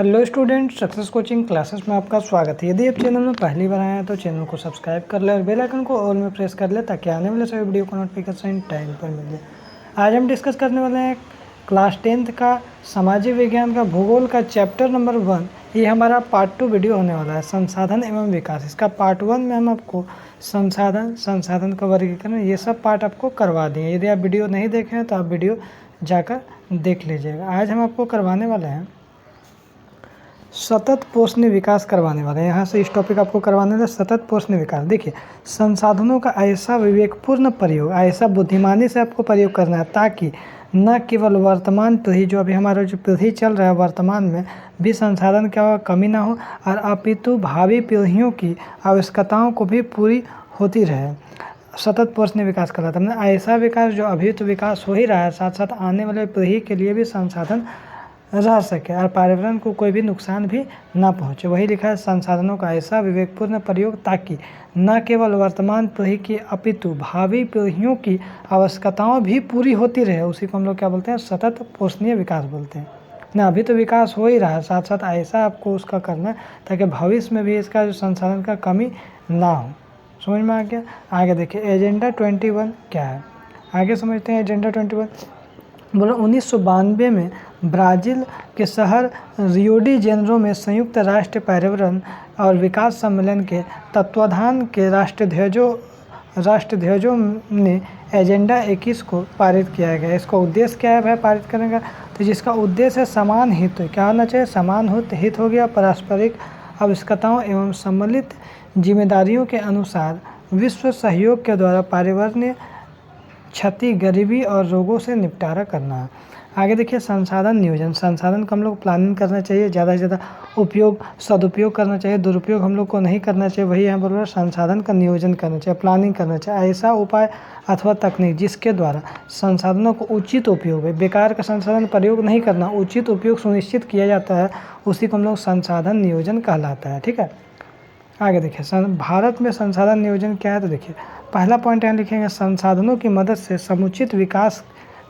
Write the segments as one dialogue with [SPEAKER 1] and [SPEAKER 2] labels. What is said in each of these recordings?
[SPEAKER 1] Hello student, success coaching classes में आपका स्वागत है। यदि आप चैनल में पहली बार आए हैं तो चैनल को सब्सक्राइब कर ले और बेल आइकन को ऑल में प्रेस कर ले ताकि आने वाले सभी वीडियो का नोटिफिकेशन टाइम पर मिल जाए। आज हम डिस्कस करने वाले हैं क्लास 10th का सामाजिक विज्ञान का भूगोल का चैप्टर नंबर 1। ये हमारा पार्ट 2 वीडियो होने वाला है, संसाधन एवं विकास। इसका पार्ट 1 में हम आपको संसाधन का वर्गीकरण ये सब पार्ट आपको करवा दिए। यदि आप वीडियो नहीं देखे हैं तो आप वीडियो जाकर देख लीजिएगा। आज हम आपको करवाने वाले हैं सतत पोषणीय विकास करवाने वाले हैं। यहाँ से इस टॉपिक आपको करवाने वाले सतत पोषणीय विकास। देखिए, संसाधनों का ऐसा विवेकपूर्ण प्रयोग, ऐसा बुद्धिमानी से आपको प्रयोग करना है ताकि न केवल वर्तमान पीढ़ी, जो अभी हमारा जो पीढ़ी चल रहा है वर्तमान में, भी संसाधन का कमी ना हो और अपितु भावी पीढ़ियों की आवश्यकताओं को भी पूरी होती रहे। सतत पोषणीय विकास कहलाता है। ऐसा विकास जो अभी तो विकास हो ही रहा है, साथ साथ आने वाले पीढ़ी के लिए भी संसाधन रह सके और पर्यावरण को कोई भी नुकसान भी ना पहुँचे। वही लिखा है, संसाधनों का ऐसा विवेकपूर्ण प्रयोग ताकि न केवल वर्तमान पीढ़ी की अपितु भावी पीढ़ियों की आवश्यकताओं भी पूरी होती रहे। उसी को हम लोग क्या बोलते हैं, सतत पोषणीय विकास बोलते हैं ना। अभी तो विकास हो ही रहा है, साथ साथ ऐसा आपको उसका करना है ताकि भविष्य में भी इसका जो संसाधन का कमी ना हो। समझ में आ गया। आगे देखिए, एजेंडा 21 क्या है, आगे समझते हैं। एजेंडा 21 बोलो 1992 में ब्राज़ील के शहर रियो डी जेनेरो में संयुक्त राष्ट्र पर्यावरण और विकास सम्मेलन के तत्वाधान के राष्ट्रध्वजों ने एजेंडा 21 को पारित किया गया। इसका उद्देश्य क्या है भाई पारित करने का? तो जिसका उद्देश्य है समान हित। क्या होना चाहिए? समान हित हो गया, पारस्परिक आवश्यकताओं एवं सम्मिलित जिम्मेदारियों के अनुसार विश्व सहयोग के द्वारा पर्यावरणीय क्षति, गरीबी और रोगों से निपटारा करना है। आगे देखिए, संसाधन नियोजन। संसाधन का हम लोग प्लानिंग करना चाहिए, ज़्यादा से ज़्यादा सदुपयोग करना चाहिए, दुरुपयोग हम लोग को नहीं करना चाहिए। वही यहाँ बोल रहा है, संसाधन का नियोजन करना चाहिए, प्लानिंग करना चाहिए। ऐसा उपाय अथवा तकनीक जिसके द्वारा संसाधनों को उचित उपयोग है, बेकार का संसाधन प्रयोग नहीं करना, उचित उपयोग सुनिश्चित किया जाता है, उसी को हम लोग संसाधन नियोजन कहलाता है। ठीक है। आगे देखिए, भारत में संसाधन नियोजन क्या है? तो देखिए, पहला पॉइंट यहाँ लिखेंगे, संसाधनों की मदद से समुचित विकास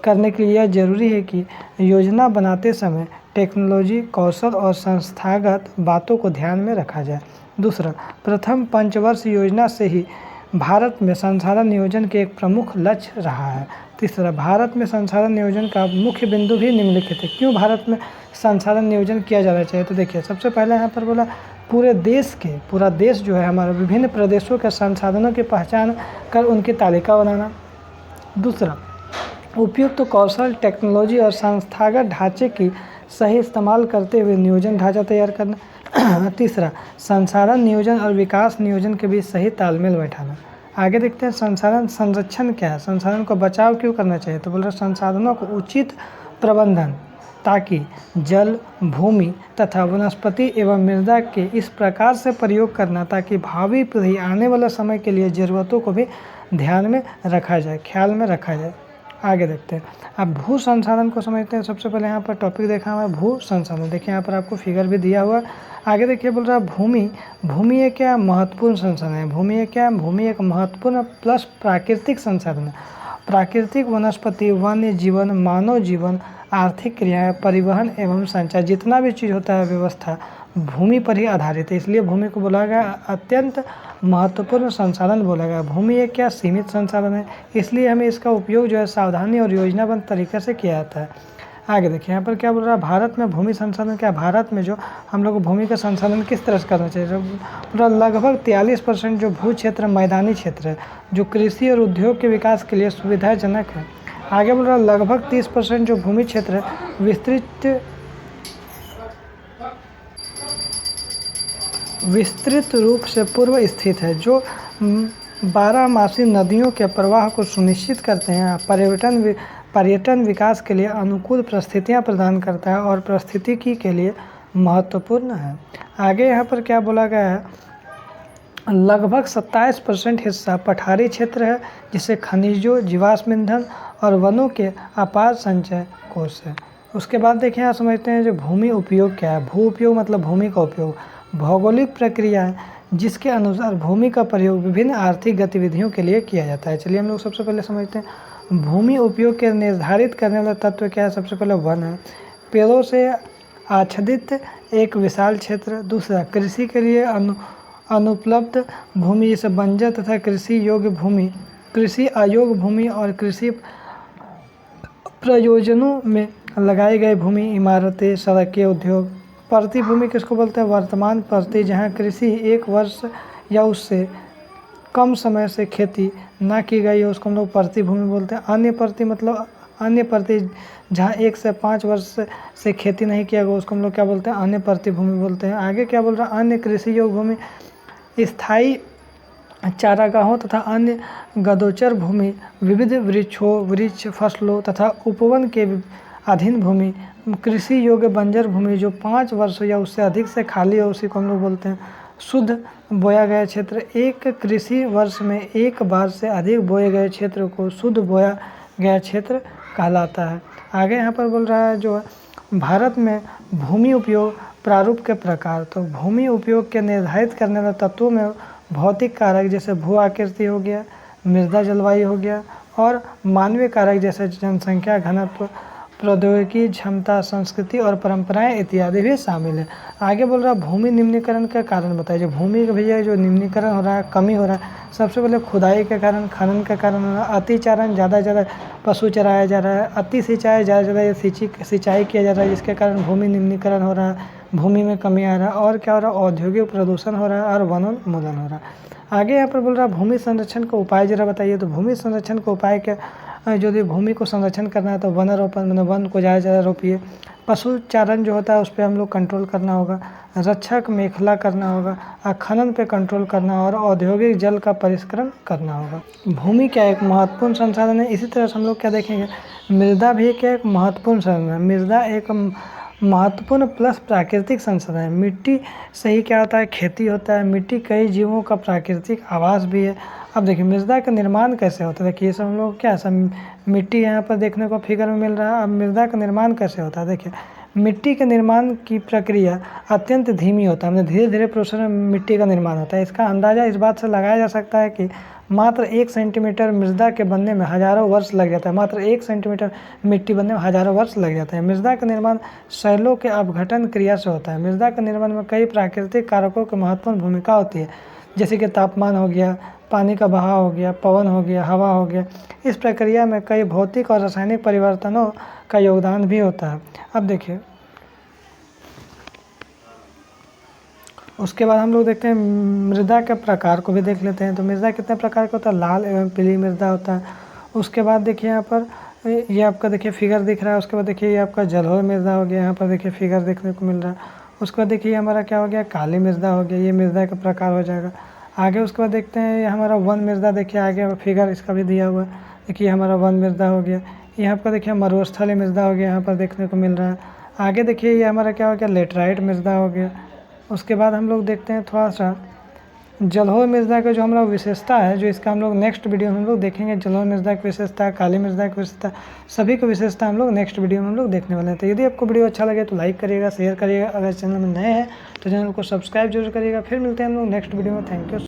[SPEAKER 1] करने के लिए यह जरूरी है कि योजना बनाते समय टेक्नोलॉजी, कौशल और संस्थागत बातों को ध्यान में रखा जाए। दूसरा, प्रथम पंचवर्ष योजना से ही भारत में संसाधन नियोजन के एक प्रमुख लक्ष्य रहा है। तीसरा, भारत में संसाधन नियोजन का मुख्य बिंदु भी निम्नलिखित है। क्यों भारत में संसाधन नियोजन किया जाना चाहिए? तो देखिए, सबसे पहले यहाँ पर बोला पूरा देश जो है हमारा, विभिन्न प्रदेशों के संसाधनों की पहचान कर उनकी तालिका बनाना। दूसरा, उपयुक्त कौशल, टेक्नोलॉजी और संस्थागत ढांचे की सही इस्तेमाल करते हुए नियोजन ढांचा तैयार करना। तीसरा, संसाधन नियोजन और विकास नियोजन के बीच सही तालमेल बैठाना। आगे देखते हैं, संसाधन संरक्षण क्या है? संसाधन को बचाव क्यों करना चाहिए? तो बोल रहे संसाधनों को उचित प्रबंधन ताकि जल, भूमि तथा वनस्पति एवं मृदा के इस प्रकार से प्रयोग करना ताकि भावी पीढ़ी आने वाले समय के लिए ज़रूरतों को भी ध्यान में रखा जाए, ख्याल में रखा जाए। आगे देखते हैं, अब भू संसाधन को समझते हैं। सबसे पहले यहाँ पर टॉपिक देखा हुआ है भू संसाधन। देखिए, यहाँ पर आपको फिगर भी दिया हुआ है। आगे देखिए, बोल रहा है भूमि एक क्या महत्वपूर्ण संसाधन है। भूमि एक महत्वपूर्ण प्लस प्राकृतिक संसाधन है। प्राकृतिक, वनस्पति, वन्य जीवन, मानव जीवन, आर्थिक क्रियाएं, परिवहन एवं संचार, जितना भी चीज़ होता है व्यवस्था भूमि पर ही आधारित है। इसलिए भूमि को बोला गया अत्यंत महत्वपूर्ण संसाधन बोला गया। भूमि एक क्या सीमित संसाधन है, इसलिए हमें इसका उपयोग जो है सावधानी और योजनाबद्ध तरीके से किया जाता है। आगे देखिए, यहाँ पर क्या बोल रहा है, भारत में भूमि संसाधन क्या? भारत में जो हम लोग भूमि का संसाधन किस तरह से करना चाहिए? पूरा लगभग 43% जो भू क्षेत्र मैदानी क्षेत्र है, जो कृषि और उद्योग के विकास के लिए सुविधाजनक है। आगे बोल रहा है, लगभग 30% जो भूमि क्षेत्र विस्तृत रूप से पूर्व स्थित है, जो 12मासी नदियों के प्रवाह को सुनिश्चित करते हैं, पर्यटन विकास के लिए अनुकूल परिस्थितियां प्रदान करता है और पारिस्थितिकी के लिए महत्वपूर्ण है। आगे यहाँ पर क्या बोला गया है, लगभग 27% हिस्सा पठारी क्षेत्र है, जिसे खनिजों, जीवाश्म ईंधन और वनों के अपार संचय कोष है। उसके बाद देखिए, यहाँ समझते हैं जो भूमि उपयोग क्या है। भू उपयोग मतलब भूमि का उपयोग, भौगोलिक प्रक्रियाएं जिसके अनुसार भूमि का प्रयोग विभिन्न आर्थिक गतिविधियों के लिए किया जाता है। चलिए हम लोग सबसे पहले समझते हैं भूमि उपयोग के निर्धारित करने वाला तत्व क्या है। सबसे पहले वन है। पेड़ों से आच्छादित एक विशाल क्षेत्र। दूसरा, कृषि के लिए अनुपलब्ध भूमि जैसे बंजर तथा कृषि योग्य भूमि, कृषि अयोग्य भूमि और कृषि प्रयोजनों में लगाई गई भूमि, इमारतें, सड़कें, उद्योग। परती भूमि किसको बोलते हैं? वर्तमान परती, जहाँ कृषि 1 वर्ष या उससे कम समय से खेती ना की गई है, उसको हम लोग परती भूमि बोलते हैं। अन्य परती मतलब अन्य परती, जहाँ 1 से 5 वर्ष से खेती नहीं किया गया, उसको हम लोग क्या बोलते हैं? अन्य परती भूमि बोलते हैं। आगे क्या बोल रहा है? अन्य कृषि योग्य भूमि स्थायी चारागाहों तथा अन्य गदोचर भूमि, विविध वृक्ष फसलों तथा उपवन के अधीन भूमि, कृषि योग्य बंजर भूमि जो 5 वर्ष या उससे अधिक से खाली है, उसी को हम लोग बोलते हैं शुद्ध बोया गया क्षेत्र। एक कृषि वर्ष में 1 बार से अधिक बोए गए क्षेत्र को शुद्ध बोया गया क्षेत्र कहलाता है। आगे यहाँ पर बोल रहा है जो भारत में भूमि उपयोग प्रारूप के प्रकार। तो भूमि उपयोग के निर्धारित करने वाले तत्वों में भौतिक कारक जैसे भू आकृति हो गया, मृदा जलवायु हो गया, और मानवीय कारक जैसे जनसंख्या घनत्व, प्रौद्योगिकी क्षमता, संस्कृति और परंपराएं इत्यादि भी शामिल है। आगे बोल रहा है भूमि निम्नीकरण का कारण बताइए। जो भूमि का भैया जो निम्नीकरण हो रहा है, कमी हो रहा है, सबसे पहले खुदाई के कारण, खनन के कारण हो रहा है, अतिचारण, ज़्यादा से ज़्यादा पशु चराया जा रहा है, अति सिंचाई, ज़्यादा से ज़्यादा सिंचाई किया जा रहा है, जिसके कारण भूमि निम्नीकरण हो रहा है, भूमि में कमी आ रहा है। और क्या हो रहा है? औद्योगिक प्रदूषण हो रहा है और वनोन्मूलन हो रहा है। आगे यहाँ पर बोल रहा है भूमि संरक्षण का उपाय जरा बताइए। तो भूमि संरक्षण का उपाय क्या? यदि भूमि को संरक्षण करना है तो वनारोपण, मतलब वन को ज़्यादा से ज़्यादा रोपिए। पशु चारण जो होता है उस पर हम लोग कंट्रोल करना होगा, रक्षक मेखला करना होगा, खनन पे कंट्रोल करना और औद्योगिक जल का परिष्करण करना होगा। भूमि क्या एक महत्वपूर्ण संसाधन है। इसी तरह से हम लोग क्या देखेंगे, मृदा भी क्या एक महत्वपूर्ण संसाधन है। मृदा एक महत्वपूर्ण प्लस प्राकृतिक संसाधन है। मिट्टी से ही क्या होता है? खेती होता है। मिट्टी कई जीवों का प्राकृतिक आवास भी है। अब देखिए मृदा का निर्माण कैसे होता है। देखिए ये सब हम लोग क्या सब मिट्टी यहाँ पर देखने को फिगर में मिल रहा है। अब मृदा का निर्माण कैसे होता है? देखिए मिट्टी के निर्माण की प्रक्रिया अत्यंत धीमी होता है, मतलब धीरे धीरे प्रोसेस में मिट्टी का निर्माण होता है। इसका अंदाज़ा इस बात से लगाया जा सकता है कि मात्र 1 सेंटीमीटर मृदा के बनने में हज़ारों वर्ष लग जाता है। मात्र 1 सेंटीमीटर मिट्टी बनने में हज़ारों वर्ष लग जाते हैं। मृदा का निर्माण शैलों के अपघटन क्रिया से होता है। मृदा के निर्माण में कई प्राकृतिक कारकों की महत्वपूर्ण भूमिका होती है, जैसे कि तापमान हो गया, पानी का बहाव हो गया, पवन हो गया, हवा हो गया। इस प्रक्रिया में कई भौतिक और रासायनिक परिवर्तनों का योगदान भी होता है। अब देखिए उसके बाद हम लोग देखते हैं मृदा के प्रकार को भी देख लेते हैं। तो मृदा कितने प्रकार का होता है? लाल एवं पीली मृदा होता है। उसके बाद देखिए यहाँ पर ये आपका देखिए फिगर दिख रहा है। उसके बाद देखिए ये आपका जलोढ़ मृदा हो गया, यहाँ पर देखिए फिगर देखने को मिल रहा है। उसके बाद देखिए हमारा क्या हो गया? काली मृदा हो गया, ये मृदा का प्रकार हो जाएगा। आगे उसके बाद देखते हैं ये हमारा वन मृदा, देखिए आगे फिगर इसका भी दिया हुआ है। देखिए हमारा वन मृदा हो गया। यहाँ पर देखिए मरुस्थलीय मृदा हो गया, यहाँ पर देखने को मिल रहा है। आगे देखिए ये हमारा क्या हो गया? लेटराइट मृदा हो गया। उसके बाद हम लोग देखते हैं थोड़ा सा जलोढ़ मृदा का जो हम लोग विशेषता है, जो इसका हम लोग नेक्स्ट वीडियो में हम लोग देखेंगे। जलोढ़ मृदा की विशेषता, काली मृदा की विशेषता, सभी की विशेषता हम लोग नेक्स्ट वीडियो में हम लोग देखने वाले हैं। तो यदि आपको वीडियो अच्छा लगे तो लाइक करिएगा, शेयर करिएगा। अगर चैनल में नए हैं तो चैनल को सब्सक्राइब जरूर करिएगा। फिर मिलते हैं हम लोग नेक्स्ट वीडियो में। Thank you.